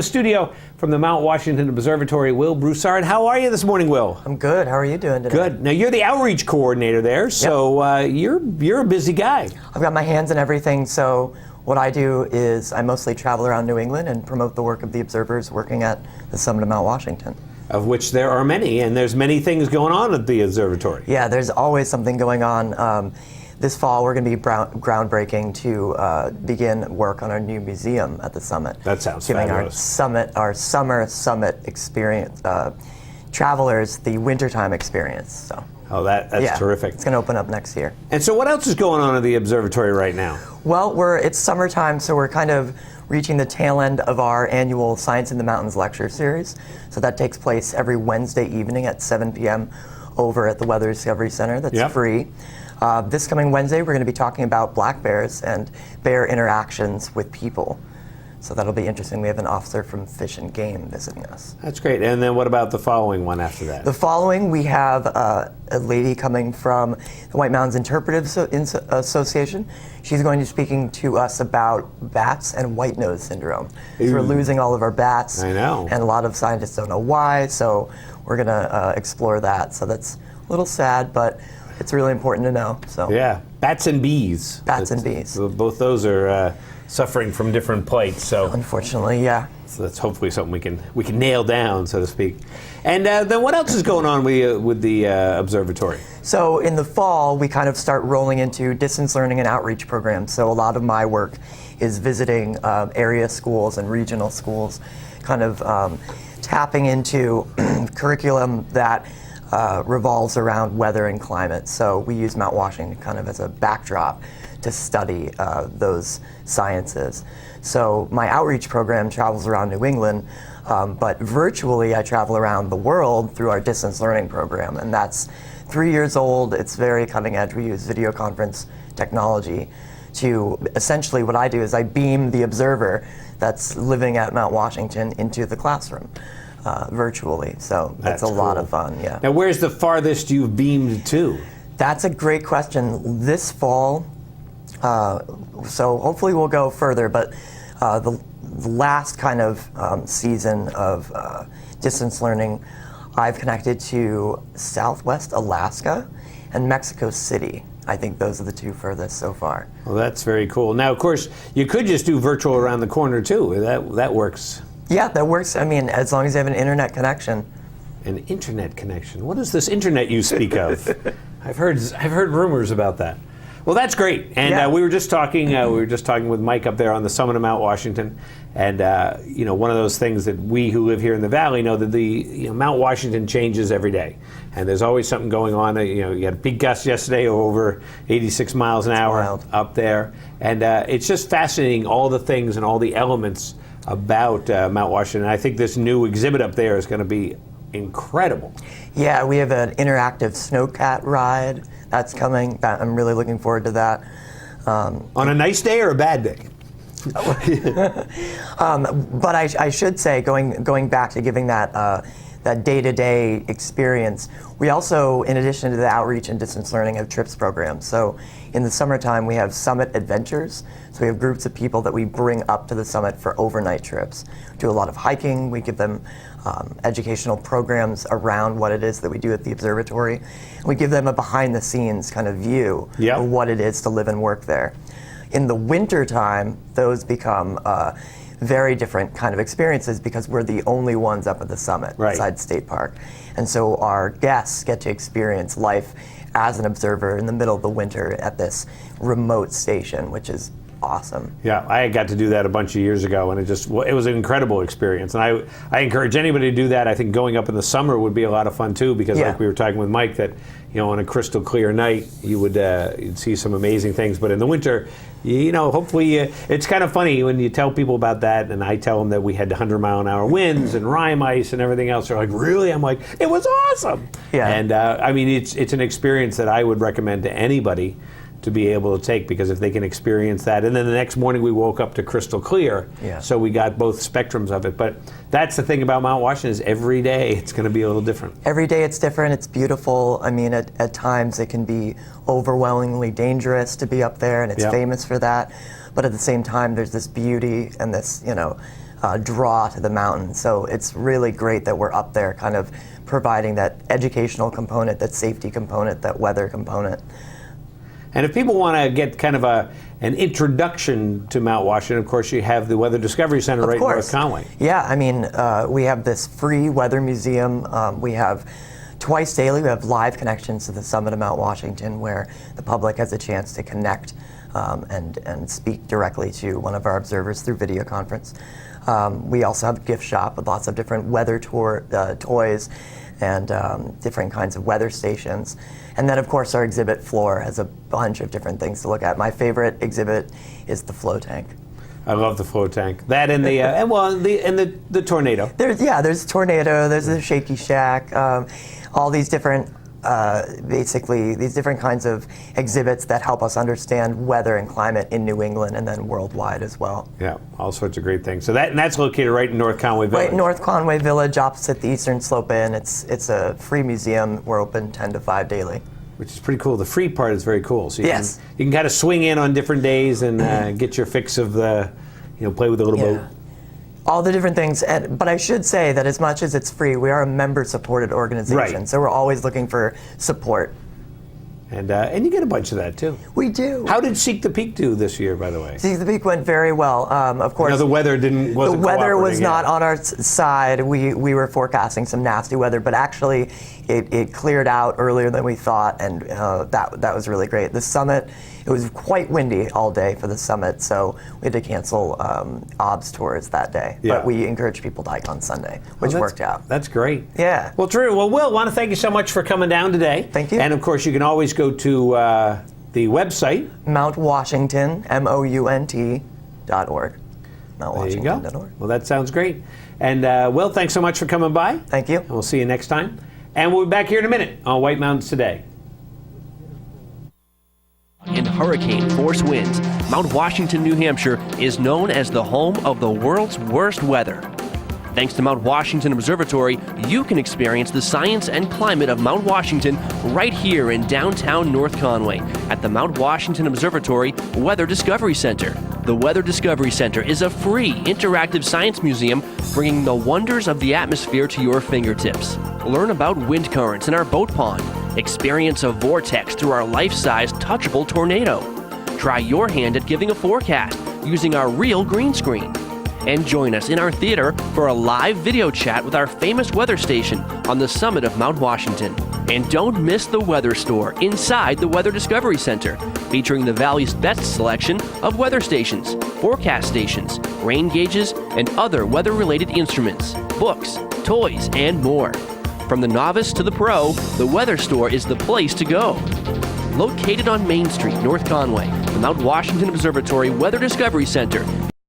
The studio from the Mount Washington Observatory, Will Broussard. How are you this morning, Will? I'm good. How are you doing today? Good. Now, you're the outreach coordinator there, so you're a busy guy. I've got my hands in everything, so what I do is I mostly travel around New England and promote the work of the observers working at the summit of Mount Washington. Of which there are many, and there's many things going on at the observatory. Yeah, there's always something going on. This fall, we're going to be groundbreaking to begin work on our new museum at the summit. That sounds giving fabulous. our summer summit experience travelers the wintertime experience. So. Oh, that's terrific. It's going to open up next year. And so, what else is going on at the observatory right now? Well, it's summertime, so we're kind of reaching the tail end of our annual Science in the Mountains lecture series. So that takes place every Wednesday evening at 7 p.m. over at the Weather Discovery Center. That's free. This coming Wednesday, we're going to be talking about black bears and bear interactions with people. So that'll be interesting. We have an officer from Fish and Game visiting us. That's great. And then what about the following one after that? The following, we have a lady coming from the White Mountains Interpretive Association. She's going to be speaking to us about bats and white nose syndrome. We're losing all of our bats. I know. And a lot of scientists don't know why, so we're going to explore that. So that's a little sad, but it's really important to know. So yeah, bats and bees. Bats and bees. Both those are suffering from different plights. So unfortunately, yeah. So that's hopefully something we can nail down, so to speak. And then what else is going on with the observatory? So in the fall, we kind of start rolling into distance learning and outreach programs. So a lot of my work is visiting area schools and regional schools, kind of tapping into curriculum that revolves around weather and climate. So we use Mount Washington kind of as a backdrop to study those sciences. So my outreach program travels around New England, but virtually I travel around the world through our distance learning program, and that's 3 years old. It's very cutting edge. We use video conference technology to essentially what I do is I beam the observer that's living at Mount Washington into the classroom. Virtually, so that's a lot of fun. Yeah. Now, where's the farthest you've beamed to? That's a great question. This fall, so hopefully we'll go further. But the last kind of season of distance learning, I've connected to Southwest Alaska and Mexico City. I think those are the two furthest so far. Well, that's very cool. Now, of course, you could just do virtual around the corner too. That works. Yeah, that works. I mean, as long as you have an internet connection. An internet connection? What is this internet you speak of? I've heard rumors about that. Well, that's great. And we were just talking with Mike up there on the summit of Mount Washington, and one of those things that we who live here in the valley know that the Mount Washington changes every day, and there's always something going on. You had a big gust yesterday over 86 miles an hour up there, and it's just fascinating, all the things and all the elements about Mount Washington. I think this new exhibit up there is going to be incredible. Yeah, we have an interactive snowcat ride that's coming. I'm really looking forward to that. On a nice day or a bad day? But I should say, going back to giving that day-to-day experience, we also, in addition to the outreach and distance learning, have trips programs. So in the summertime, we have summit adventures. So we have groups of people that we bring up to the summit for overnight trips. Do a lot of hiking. We give them educational programs around what it is that we do at the observatory. We give them a behind-the-scenes kind of view of what it is to live and work there. In the wintertime, those become very different kind of experiences because we're the only ones up at the summit besides State Park. And so our guests get to experience life as an observer in the middle of the winter at this remote station, which is awesome. Yeah, I got to do that a bunch of years ago, and it was an incredible experience. And I encourage anybody to do that. I think going up in the summer would be a lot of fun too, because like we were talking with Mike, that on a crystal clear night you would you'd see some amazing things. But in the winter, hopefully it's kind of funny when you tell people about that, and I tell them that we had 100-mile-an-hour winds and rime ice and everything else. They're like, really? I'm like, it was awesome. Yeah. And I mean, it's an experience that I would recommend to anybody to be able to take, because if they can experience that, and then the next morning we woke up to crystal clear, so we got both spectrums of it. But that's the thing about Mount Washington, is every day it's going to be a little different. Every day it's different. It's beautiful. I mean, at times it can be overwhelmingly dangerous to be up there, and it's famous for that. But at the same time, there's this beauty and this, draw to the mountain. So it's really great that we're up there kind of providing that educational component, that safety component, that weather component. And if people want to get kind of an introduction to Mount Washington, of course, you have the Weather Discovery Center right in North Conway. Yeah, I mean, we have this free weather museum. We have twice daily, we have live connections to the summit of Mount Washington where the public has a chance to connect and speak directly to one of our observers through video conference. We also have a gift shop with lots of different weather toys and different kinds of weather stations. And then, of course, our exhibit floor has a bunch of different things to look at. My favorite exhibit is the flow tank. I love the flow tank. That and the the tornado. There's a tornado. There's a shaky shack. All these different, basically, these different kinds of exhibits that help us understand weather and climate in New England and then worldwide as well. Yeah, all sorts of great things. So that's located right in North Conway Village. Right in North Conway Village, opposite the Eastern Slope Inn. It's a free museum. We're open 10 to 5 daily. Which is pretty cool. The free part is very cool. So you Yes. you can kind of swing in on different days and get your fix of the, play with the little boat. All the different things, but I should say that as much as it's free, we are a member-supported organization, Right. so we're always looking for support. And you get a bunch of that too. We do. How did Seek the Peak do this year, by the way? Seek the Peak went very well. Of course, The weather wasn't the weather was cooperating not yet. on our side. We were forecasting some nasty weather, but actually it cleared out earlier than we thought, and that was really great. The summit, it was quite windy all day for the summit, so we had to cancel OBS tours that day. Yeah. But we encouraged people to hike on Sunday, which worked out. That's great. Yeah. Well, Drew, Will, I want to thank you so much for coming down today. Thank you. And of course, you can always go to the website. Mount Washington, MOUNT.org. There you go. Well, that sounds great. And Will, thanks so much for coming by. Thank you. And we'll see you next time. And we'll be back here in a minute on White Mountains Today. In hurricane force winds, Mount Washington, New Hampshire is known as the home of the world's worst weather. Thanks to Mount Washington Observatory, you can experience the science and climate of Mount Washington right here in downtown North Conway at the Mount Washington Observatory Weather Discovery Center. The Weather Discovery Center is a free interactive science museum bringing the wonders of the atmosphere to your fingertips. Learn about wind currents in our boat pond. Experience a vortex through our life-size touchable tornado. Try your hand at giving a forecast using our real green screen. And join us in our theater for a live video chat with our famous weather station on the summit of Mount Washington. And don't miss the weather store inside the Weather Discovery Center, featuring the Valley's best selection of weather stations, forecast stations, rain gauges, and other weather-related instruments, books, toys, and more. From the novice to the pro, the weather store is the place to go. Located on Main Street, North Conway, the Mount Washington Observatory Weather Discovery Center